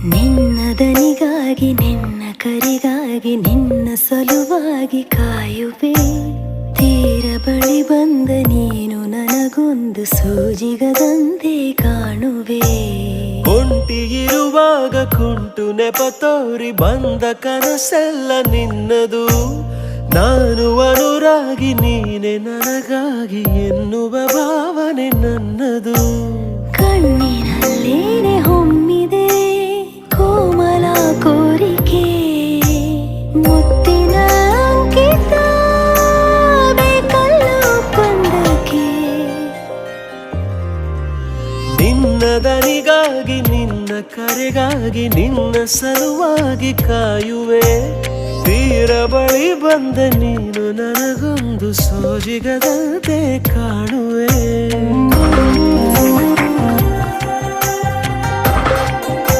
ನಿನ್ನ ದನಿಗಾಗಿ ನಿನ್ನ ಕರೆಗಾಗಿ ನಿನ್ನ ಸಲುವಾಗಿ ಕಾಯುವೆ. ತೀರ ಬಳಿ ಬಂದ ನೀನು ನನಗೊಂದು ಸೂಜಿಗದಂತೆ ಕಾಣುವೆ. ಒಂಟಿಗಿರುವಾಗ ಕುಂಟು ನೆಪ ತೋರಿ ಬಂದ ಕನಸೆಲ್ಲ ನಿನ್ನದು. ನಾನು ಅನುರಾಗಿ ನೀನೆ ನನಗಾಗಿ ಎನ್ನುವ ಭಾವನೆ ನನ್ನದು. ಕಣ್ಣಿನಲ್ಲೇನೆ ಹೊಮ್ಮಿದೆ ಕೋಮಲ ಕೋರಿಕೆ, ಮುತ್ತಿನ ಅಂಕಿತ ಬೇಕಲ್ಲ ಒಪ್ಪಂದಕ್ಕೆ. ನಿನ್ನ ದನಿಗಾಗಿ ನಿನ್ನ ಕರೆಗಾಗಿ ನಿನ್ನ ಸಲುವಾಗಿ ಕಾಯುವೆ. ತೀರ ಬಳಿ ಬಂದ ನೀನು ನನಗೊಂದು ಸೋಜಿಗದಂತೆ ಕಾಣುವೆ.